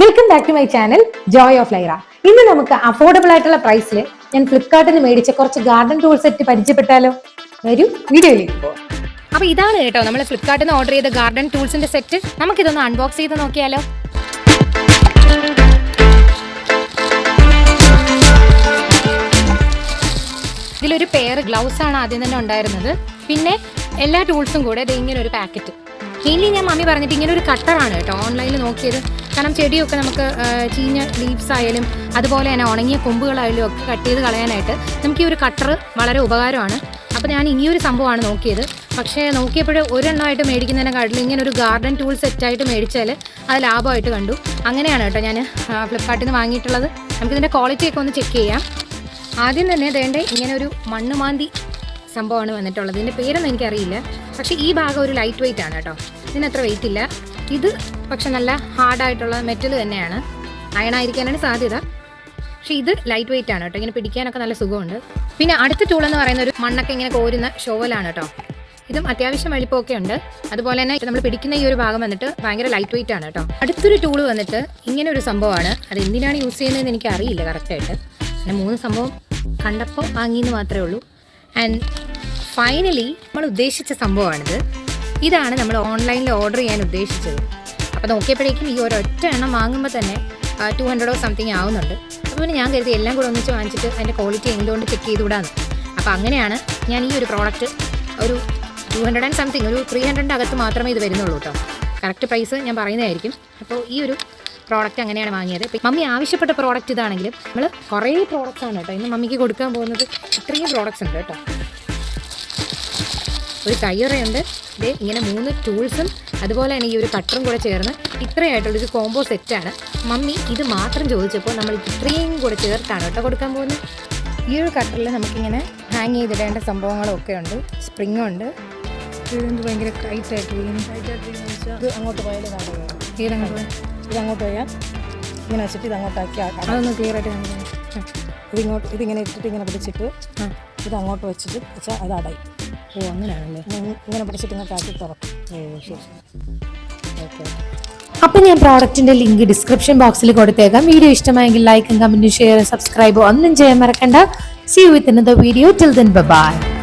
Welcome back to my channel joy of Laira. ഇന്ന് നമുക്ക് affordable ആയിട്ടുള്ള പ്രൈസിൽ ഞാൻ ഫ്ലിപ്കാർട്ടിന് മേടിച്ച കുറച്ച് ഗാർഡൻ ടൂൾ സെറ്റ് പരിചയപ്പെട്ടാലോ? വരൂ വീഡിയോയിലേക്ക് പോകാം. അപ്പോൾ ഇതാണ് കേട്ടോ നമ്മൾ ഫ്ലിപ്കാർട്ടിൽ നിന്ന് ഓർഡർ ചെയ്ത ഗാർഡൻ ടൂൾസിന്റെ സെറ്റ്. നമുക്കിതൊന്ന് അൺബോക്സ് ചെയ്ത് നോക്കിയാലോ? ഇതിലൊരു പെയർ ഗ്ലൗസ് ആണ് ആദ്യം തന്നെ ഉണ്ടായിരുന്നത്. പിന്നെ എല്ലാ ടൂൾസും കൂടെ ഇങ്ങനെ ഒരു പാക്കറ്റ്. മെയിൻലി ഞാൻ മമ്മി പറഞ്ഞിട്ട് ഇങ്ങനെ ഒരു കട്ടറാണ് കേട്ടോ ഓൺലൈനിൽ നോക്കിയത്. കാരണം ചെടിയൊക്കെ നമുക്ക് ചീഞ്ഞ ലീവ്സ് ആയാലും അതുപോലെ തന്നെ ഉണങ്ങിയ കൊമ്പുകളായാലും ഒക്കെ കട്ട് ചെയ്ത് കളയാനായിട്ട് നമുക്ക് ഈ ഒരു കട്ടർ വളരെ ഉപകാരമാണ്. അപ്പോൾ ഞാൻ ഇനിയൊരു സംഭവമാണ് നോക്കിയത്. പക്ഷേ നോക്കിയപ്പോൾ ഒരെണ്ണമായിട്ട് മേടിക്കുന്നതിനെക്കാട്ടിലും ഇങ്ങനെ ഒരു ഗാർഡൻ ടൂൾ സെറ്റായിട്ട് മേടിച്ചാൽ അത് ലാഭമായിട്ട് കണ്ടു. അങ്ങനെയാണ് കേട്ടോ ഞാൻ ഫ്ലിപ്കാർട്ടിൽ നിന്ന് വാങ്ങിയിട്ടുള്ളത്. നമുക്കിതിൻ്റെ ക്വാളിറ്റിയൊക്കെ ഒന്ന് ചെക്ക് ചെയ്യാം. ആദ്യം തന്നെ വേണ്ട ഇങ്ങനെ ഒരു മണ്ണുമാന്തി സംഭവമാണ് വന്നിട്ടുള്ളത്. ഇതിൻ്റെ പേരൊന്നും എനിക്കറിയില്ല. പക്ഷേ ഈ ഭാഗം ഒരു ലൈറ്റ് വെയിറ്റ് ആണ് കേട്ടോ. ഇതിനത്ര വെയിറ്റ് ഇല്ല. ഇത് പക്ഷെ നല്ല ഹാർഡായിട്ടുള്ള മെറ്റൽ തന്നെയാണ്. അയണായിരിക്കാനാണ് സാധ്യത. പക്ഷേ ഇത് ലൈറ്റ് വെയിറ്റ് ആണ് കേട്ടോ. ഇങ്ങനെ പിടിക്കാനൊക്കെ നല്ല സുഖമുണ്ട്. പിന്നെ അടുത്ത ടൂൾ എന്ന് പറയുന്ന ഒരു മണ്ണൊക്കെ ഇങ്ങനെ കോരുന്ന ഷോവലാണ് കേട്ടോ. ഇതും അത്യാവശ്യം വലിപ്പമൊക്കെ ഉണ്ട്. അതുപോലെ തന്നെ നമ്മൾ പിടിക്കുന്ന ഈ ഒരു ഭാഗം വന്നിട്ട് ഭയങ്കര ലൈറ്റ് വെയിറ്റ് ആണ് കേട്ടോ. അടുത്തൊരു ടൂൾ വന്നിട്ട് ഇങ്ങനെ ഒരു സംഭവമാണ്. അത് എന്തിനാണ് യൂസ് ചെയ്യുന്നതെന്ന് എനിക്ക് അറിയില്ല കറക്റ്റായിട്ട്. പിന്നെ 3 സംഭവം കണ്ടപ്പോൾ വാങ്ങിയെന്ന് മാത്രമേ ഉള്ളൂ. ആൻഡ് ഫൈനലി നമ്മൾ ഉദ്ദേശിച്ച സംഭവമാണിത്. ഇതാണ് നമ്മൾ ഓൺലൈനിൽ ഓർഡർ ചെയ്യാൻ ഉദ്ദേശിച്ചത്. അപ്പോൾ നോക്കിയപ്പോഴേക്കും ഈ ഒരൊറ്റ എണ്ണം വാങ്ങുമ്പോൾ തന്നെ 200 സംതിങ് ആവുന്നുണ്ട്. അപ്പോൾ പിന്നെ ഞാൻ കരുതി എല്ലാം കൂടെ ഒന്നിച്ച് വാങ്ങിച്ചിട്ട് അതിൻ്റെ ക്വാളിറ്റി എന്തുകൊണ്ട് ചെക്ക് ചെയ്തുകൂടാന്ന്. അപ്പോൾ അങ്ങനെയാണ് ഞാൻ ഈ ഒരു പ്രോഡക്റ്റ് ഒരു 200 സംതിങ് ഒരു 300 അകത്ത് മാത്രമേ ഇത് വരുന്നുള്ളൂ കേട്ടോ. കറക്റ്റ് പ്രൈസ് ഞാൻ പറയുന്നതായിരിക്കും. അപ്പോൾ ഈ ഒരു പ്രോഡക്റ്റ് അങ്ങനെയാണ് വാങ്ങിയത്. മമ്മി ആവശ്യപ്പെട്ട പ്രോഡക്റ്റ് ഇതാണെങ്കിലും നമ്മൾ കുറേ പ്രോഡക്റ്റ്സ് ആണ് കേട്ടോ ഇന്ന് മമ്മിക്ക് കൊടുക്കാൻ പോകുന്നത്. ഇത്രയും പ്രോഡക്റ്റ്സ് ഉണ്ട് കേട്ടോ. ഒരു കയ്യുറയുണ്ട്. ഇത് ഇങ്ങനെ 3 ടൂൾസും അതുപോലെ തന്നെ ഈ ഒരു കട്ടറും കൂടെ ചേർന്ന് ഇത്രയായിട്ടുള്ളൊരു കോംബോ സെറ്റാണ്. മമ്മി ഇത് മാത്രം ചോദിച്ചപ്പോൾ നമ്മൾ ഇത്രയും കൂടെ ചേർത്താണ് കേട്ടോ കൊടുക്കാൻ പോകുന്നത്. ഈ ഒരു കട്ടറിൽ നമുക്കിങ്ങനെ ഹാങ് ചെയ്തിടേണ്ട സംഭവങ്ങളൊക്കെ ഉണ്ട്. സ്പ്രിങ്ങുണ്ട്. ഇതെന്ത് ഭയങ്കര ടൈറ്റായിട്ട് ഇത് അങ്ങോട്ട് പോയാൽ ഏതങ്ങോട്ട് ഇത് അങ്ങോട്ട് പോയാൽ ഇങ്ങനെ വെച്ചിട്ട് ഇത് അങ്ങോട്ടാക്കി അതൊന്ന് ക്ലിയർ ആയിട്ട് ഇതിങ്ങനെ ഇട്ടിട്ട് ഇങ്ങനെ പിടിച്ചിട്ട് ഇത് അങ്ങോട്ട് വെച്ചിട്ട് വെച്ചാൽ അത് അടയും. ഓ അങ്ങനെയാണല്ലേ. ഇങ്ങനെ പിടിച്ചിട്ട് ഇങ്ങോട്ട് ആക്കി തുറക്കും. ഓ ശരി. ഓക്കെ. അപ്പോൾ ഞാൻ പ്രോഡക്റ്റിന്റെ ലിങ്ക് ഡിസ്ക്രിപ്ഷൻ ബോക്സിൽ കൊടുത്തേക്കാം. വീഡിയോ ഇഷ്ടമായെങ്കിൽ ലൈക്കും കമന്റും ഷെയർ സബ്സ്ക്രൈബ് ഒന്നും ചെയ്യാൻ മറക്കണ്ട. See you with another video. Till then, bye bye.